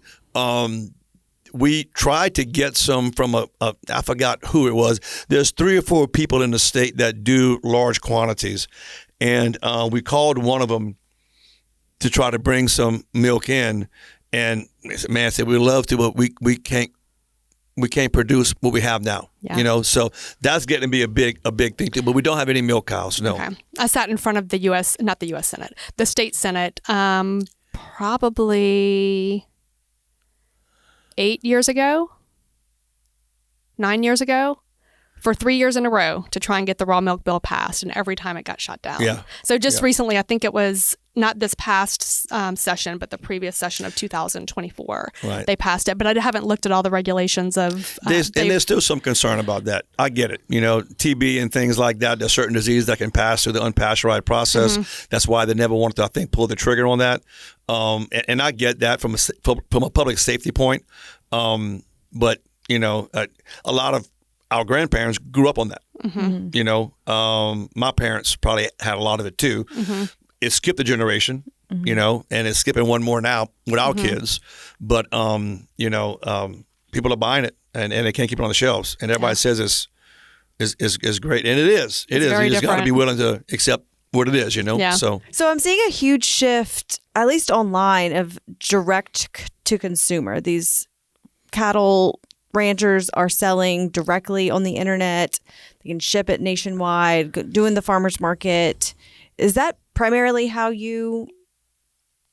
We tried to get some from I forgot who it was. There's 3 or 4 people in the state that do large quantities. And we called one of them to try to bring some milk in. And man said, we'd love to, but we can't produce what we have now. Yeah. So that's getting to be a big thing too. But we don't have any milk cows, no. Okay. I sat in front of the not the U.S. Senate, the state Senate, probably 9 years ago, for 3 years in a row to try and get the raw milk bill passed, and every time it got shot down. Yeah. So just recently, I think it was not this past session, but the previous session of 2024, they passed it. But I haven't looked at all the regulations of... there's still some concern about that. I get it. TB and things like that, there's certain disease that can pass through the unpasteurized process. That's why they never wanted to, I think, pull the trigger on that. And I get that from a public safety point. But, a lot of our grandparents grew up on that. My parents probably had a lot of it too. It skipped a generation, and it's skipping one more now with our kids. But, people are buying it and they can't keep it on the shelves. And everybody says it's great. And it is. It is. You just got to be willing to accept what it is, Yeah. So I'm seeing a huge shift, at least online, of direct to consumer. These cattle ranchers are selling directly on the internet. They can ship it nationwide, doing the farmer's market. Is that primarily how you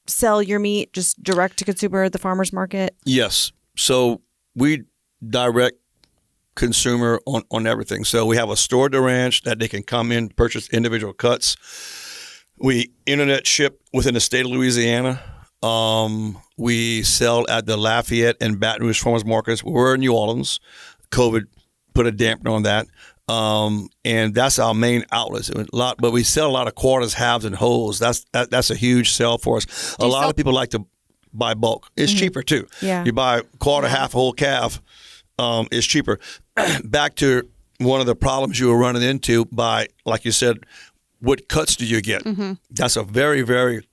sell your meat, just direct to consumer at the farmer's market? Yes. So we direct consumer on everything. So we have a store at the ranch that they can come in, purchase individual cuts. We internet ship within the state of Louisiana. We sell at the Lafayette and Baton Rouge farmers markets. We're in New Orleans. COVID put a dampener on that. And that's our main outlets. But we sell a lot of quarters, halves, and wholes. That's a huge sell for us. A lot of people like to buy bulk. It's cheaper too. Yeah. You buy a quarter, half, whole calf. It's cheaper. Back to one of the problems you were running into by, like you said, what cuts do you get? That's a very, very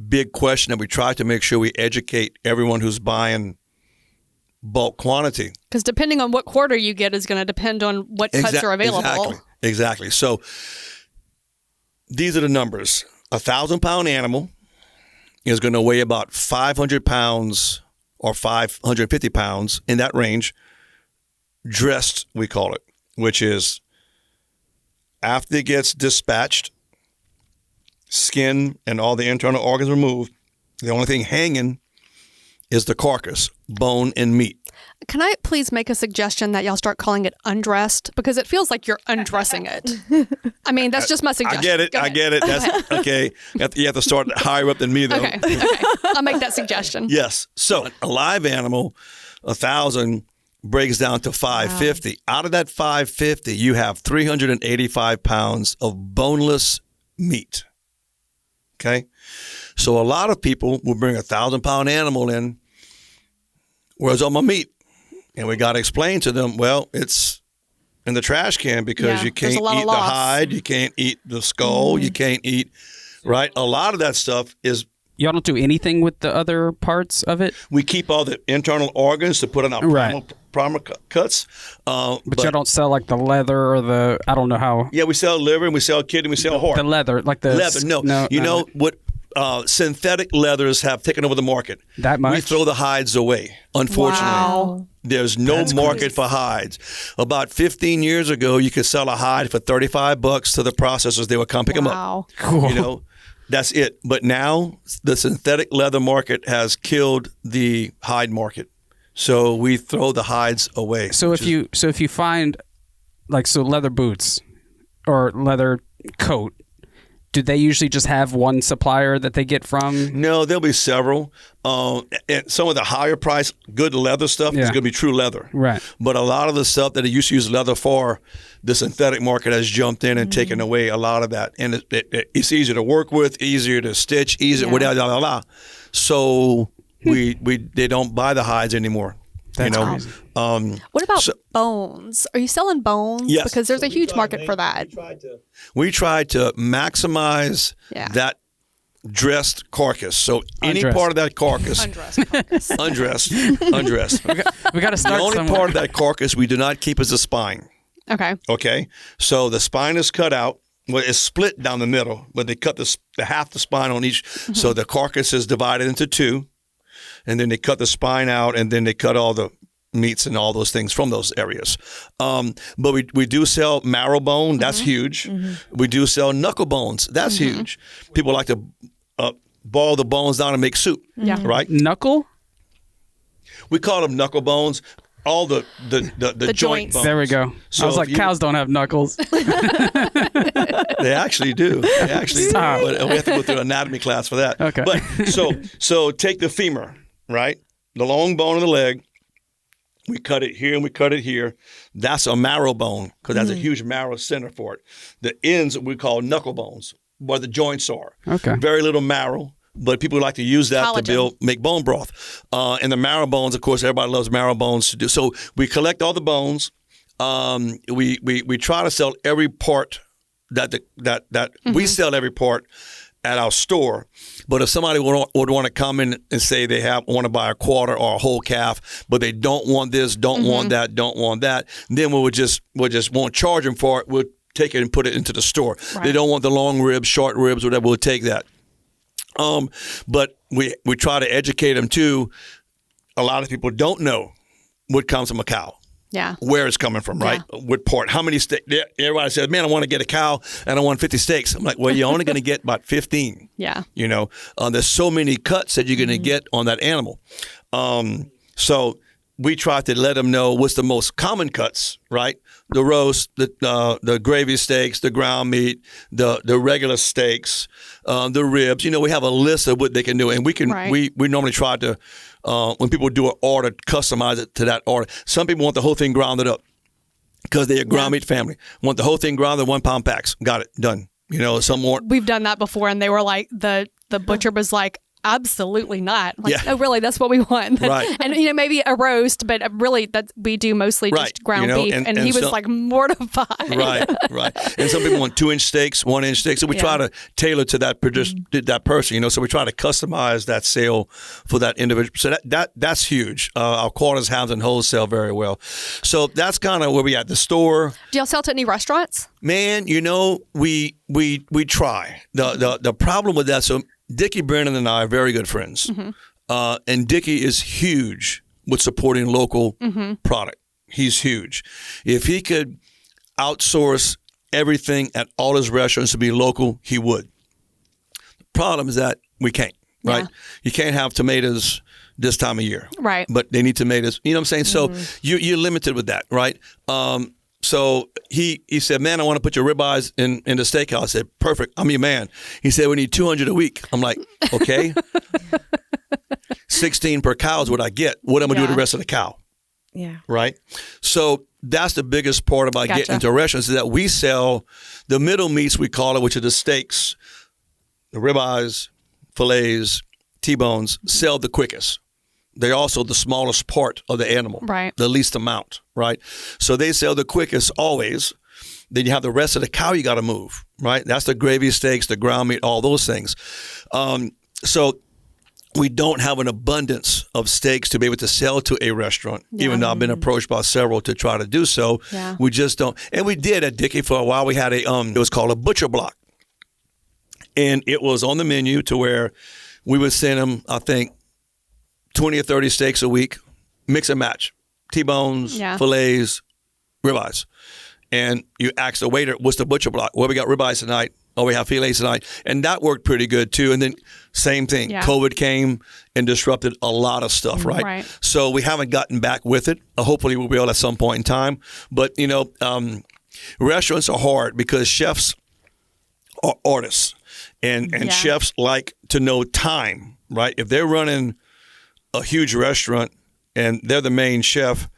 big question that we try to make sure we educate everyone who's buying bulk quantity. Because depending on what quarter you get is going to depend on what cuts are available. Exactly. So these are the numbers. 1,000-pound animal is going to weigh about 500 pounds or 550 pounds, in that range. Dressed, we call it, which is after it gets dispatched, skin and all the internal organs removed, the only thing hanging is the carcass, bone and meat. Can I please make a suggestion that y'all start calling it undressed? Because it feels like you're undressing it. I mean, that's just my suggestion. I get it. That's okay. You have to start higher up than me, though. Okay. I'll make that suggestion. Yes. So a live animal, 1,000 breaks down to 550. Out of that 550, you have 385 pounds of boneless meat. Okay? So a lot of people will bring a 1,000-pound animal in. Where's all my meat? And we got to explain to them, well, it's in the trash can because you can't eat the hide, you can't eat the skull, you can't eat, right? A lot of that stuff is... Y'all don't do anything with the other parts of it? We keep all the internal organs to put in our primer cuts. But y'all don't sell like the leather or the, I don't know how. Yeah, we sell liver and we sell kidney and we sell heart. The leather, like the... Leather, no. You know what? Synthetic leathers have taken over the market. That much? We throw the hides away, unfortunately. Wow. There's no market for hides. About 15 years ago, you could sell a hide for $35 to the processors. They would come pick them up. Cool. You know, that's it. But now the synthetic leather market has killed the hide market. So we throw the hides away. So if you find leather boots or leather coat, do they usually just have one supplier that they get from? No, there'll be several. And some of the higher price, good leather stuff is going to be true leather. Right. But a lot of the stuff that they used to use leather for, the synthetic market has jumped in and taken away a lot of that. And it's easier to work with, easier to stitch, easier, So they don't buy the hides anymore. That's crazy. What about bones? Are you selling bones? Yes. Because there's a huge market for that. We try to maximize that dressed carcass. So any part of that carcass, undressed. We got to start. The only part of that carcass we do not keep is the spine. Okay. So the spine is cut out. Well, it's split down the middle, but they cut the half the spine on each. So the carcass is divided into two. And then they cut the spine out, and then they cut all the meats and all those things from those areas. But we do sell marrow bone. That's huge. We do sell knuckle bones. That's huge. People like to boil the bones down and make soup. Yeah. Right? Knuckle? We call them knuckle bones. All the joint bones. There we go. So I was like, cows don't have knuckles. They actually do. But we have to go through an anatomy class for that. Okay. But so take the femur, right? The long bone of the leg. We cut it here and we cut it here. That's a marrow bone because that's a huge marrow center for it. The ends we call knuckle bones, where the joints are. Okay. Very little marrow. But people like to use that to make bone broth. And the marrow bones, of course, everybody loves marrow bones to do. So we collect all the bones. We try to sell every part that we sell every part at our store. But if somebody would want to come in and say they want to buy a quarter or a whole calf, but they don't want this, don't want that, then we just won't charge them for it. We'll take it and put it into the store. Right. They don't want the long ribs, short ribs, whatever. We'll take that. But we try to educate them too. A lot of people don't know what comes from a cow. Yeah. Where it's coming from, right? What part? How many steaks? Everybody says, man, I want to get a cow and I want 50 steaks. I'm like, well, you're only going to get about 15. Yeah. You know, there's so many cuts that you're going to get on that animal. So we try to let them know what's the most common cuts, right? The roast, the gravy steaks, the ground meat, the regular steaks, the ribs. You know, we have a list of what they can do, and we can we normally try to when people do an order, customize it to that order. Some people want the whole thing grounded up because they're a ground meat family. Want the whole thing grounded, 1 pound packs. Got it, done. You know, some more. We've done that before, and they were like, the butcher was like, absolutely not. Like, oh, really? That's what we want. Right. And, you know, maybe a roast, but really that we do mostly just ground beef. And he was like mortified. Right. And some people want 2-inch steaks, 1-inch steaks. So we try to tailor to that that person, you know, so we try to customize that sale for that individual. So that's huge. Our quarters, hounds, and wholesale very well. So that's kind of where we at. The store. Do y'all sell to any restaurants? Man, you know, we try. The problem with that, so Dickie Brennan and I are very good friends. And Dickie is huge with supporting local product. He's huge. If he could outsource everything at all his restaurants to be local, he would. The problem is that we can't, right? Yeah. You can't have tomatoes this time of year. Right. But they need tomatoes. You know what I'm saying? So you're limited with that, right? So he said, man, I want to put your ribeyes in the steakhouse. I said, perfect. I'm your man. He said, we need 200 a week. I'm like, okay. 16 per cow is what I get. What am I going to do with the rest of the cow? Yeah. Right? So that's the biggest part about getting into restaurants is that we sell the middle meats, we call it, which are the steaks, the ribeyes, fillets, T-bones, sell the quickest. They're also the smallest part of the animal, right? The least amount, right? So they sell the quickest always. Then you have the rest of the cow you got to move, right? That's the gravy steaks, the ground meat, all those things. So we don't have an abundance of steaks to be able to sell to a restaurant, even though I've been approached by several to try to do so. Yeah. We just don't. And we did at Dickie for a while. We had it was called a butcher block. And it was on the menu to where we would send them, I think, 20 or 30 steaks a week, mix and match, T-bones, fillets, ribeyes. And you ask the waiter, what's the butcher block? Well, we got ribeyes tonight. Oh, we have fillets tonight. And that worked pretty good too. And then same thing, COVID came and disrupted a lot of stuff, right? So we haven't gotten back with it. Hopefully we'll be able at some point in time. But, you know, restaurants are hard because chefs are artists. And chefs like to know time, right? If they're running a huge restaurant and they're the main chef,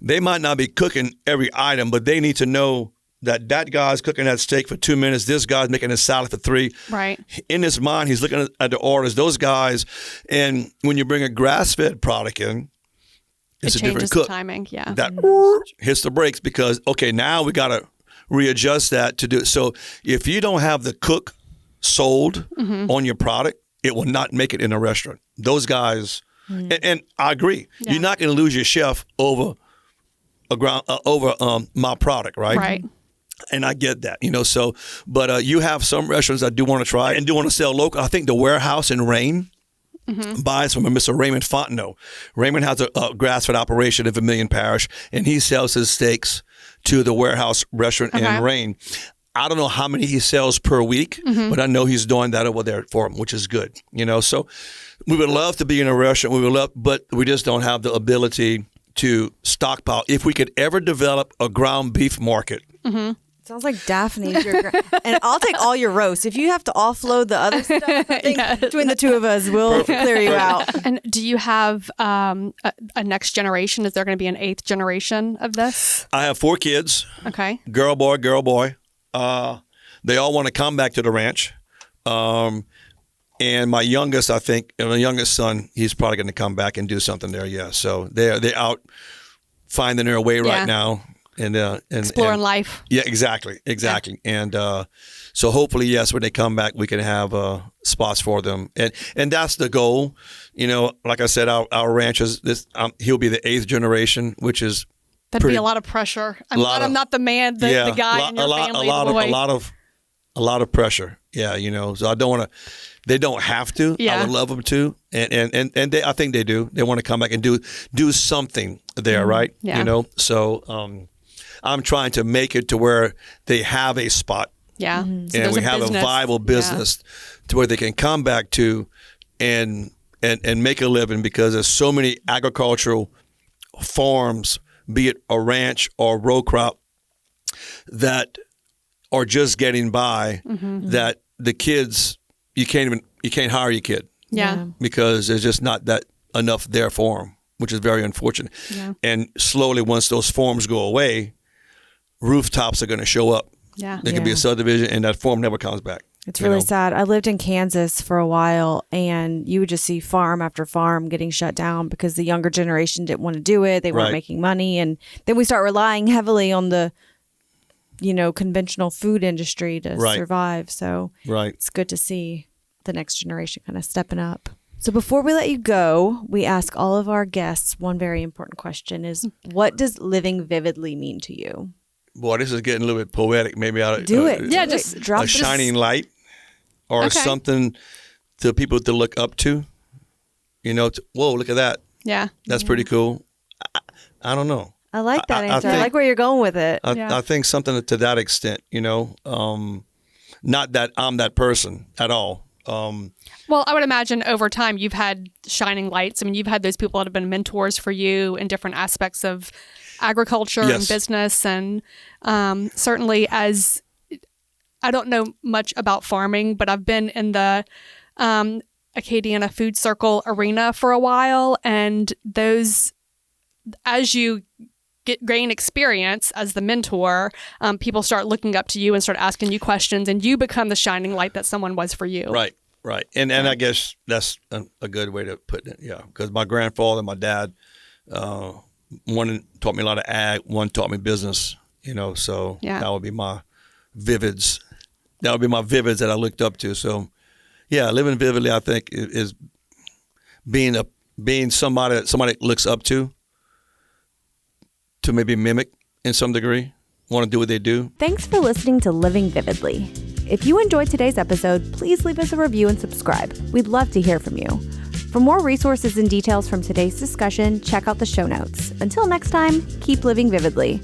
they might not be cooking every item, but they need to know that guy's cooking that steak for 2 minutes, this guy's making a salad for 3. Right. In his mind, he's looking at the orders, those guys. And when you bring a grass-fed product in, it's a different cook. The timing, that hits the brakes because, okay, now we got to readjust that to do it. So if you don't have the cook sold on your product, it will not make it in a restaurant. Those guys... And I agree. Yeah. You're not going to lose your chef over my product, right? Right. And I get that, you know. So, but you have some restaurants that do want to try and do want to sell local. I think the Warehouse in Rain buys from a Mr. Raymond Fontenot. Raymond has a grass-fed operation in Vermilion Parish, and he sells his steaks to the Warehouse restaurant in Rain. I don't know how many he sells per week, but I know he's doing that over there for him, which is good, you know. So we would love to be in a restaurant. We would love, but we just don't have the ability to stockpile. If we could ever develop a ground beef market. Sounds like Daphne's and I'll take all your roast. If you have to offload the other stuff, I think between the two of us, we'll clear you out. And do you have a next generation? Is there going to be an 8th generation of this? I have 4 kids. Okay. Girl, boy. They all want to come back to the ranch. And my youngest, I think, my youngest son, he's probably going to come back and do something there. Yeah. So they're out finding their way right now. And exploring life. Yeah, exactly. Yeah. And so hopefully, yes, when they come back, we can have spots for them. And that's the goal. You know, like I said, our ranch is he'll be the 8th generation, which is that'd be a lot of pressure. I'm not the man, the guy in your family. A lot of pressure. Yeah, you know. So I don't want to. They don't have to. Yeah. I would love them to, and I think they do. They want to come back and do something there, right? Yeah. You know. So I'm trying to make it to where they have a spot. Yeah. So and we have a viable business to where they can come back to and make a living because there's so many agricultural farms, be it a ranch or row crop, that are just getting by, that the kids, you can't hire your kid Yeah. because there's just not that enough there for them, which is very unfortunate. Yeah. And slowly, once those farms go away, rooftops are going to show up. Yeah. There can be a subdivision, and that farm never comes back. It's really sad. I lived in Kansas for a while, and you would just see farm after farm getting shut down because the younger generation didn't want to do it. They weren't making money. And then we start relying heavily on the, conventional food industry to survive. So it's good to see the next generation kind of stepping up. So before we let you go, we ask all of our guests one very important question is, what does living vividly mean to you? Boy, this is getting a little bit poetic. Maybe I'll do it. Yeah, just drop a shining light or something to people to look up to. Whoa, look at that. Yeah. That's pretty cool. I don't know. I like that answer. I like where you're going with it. I think something to that extent, not that I'm that person at all. Well, I would imagine over time you've had shining lights. I mean, you've had those people that have been mentors for you in different aspects of agriculture and business. And certainly as I don't know much about farming, but I've been in the Acadiana Food Circle arena for a while. And those, as you gain experience as the mentor, people start looking up to you and start asking you questions, and you become the shining light that someone was for you. Right. And I guess that's a good way to put it. Yeah, because my grandfather and my dad, one taught me a lot of ag, one taught me business. So that would be my vivids. That would be my vivids that I looked up to. So, yeah, living vividly, I think, is being somebody that somebody looks up to maybe mimic in some degree, want to do what they do. Thanks for listening to Living Vividly. If you enjoyed today's episode, please leave us a review and subscribe. We'd love to hear from you. For more resources and details from today's discussion, check out the show notes. Until next time, keep living vividly.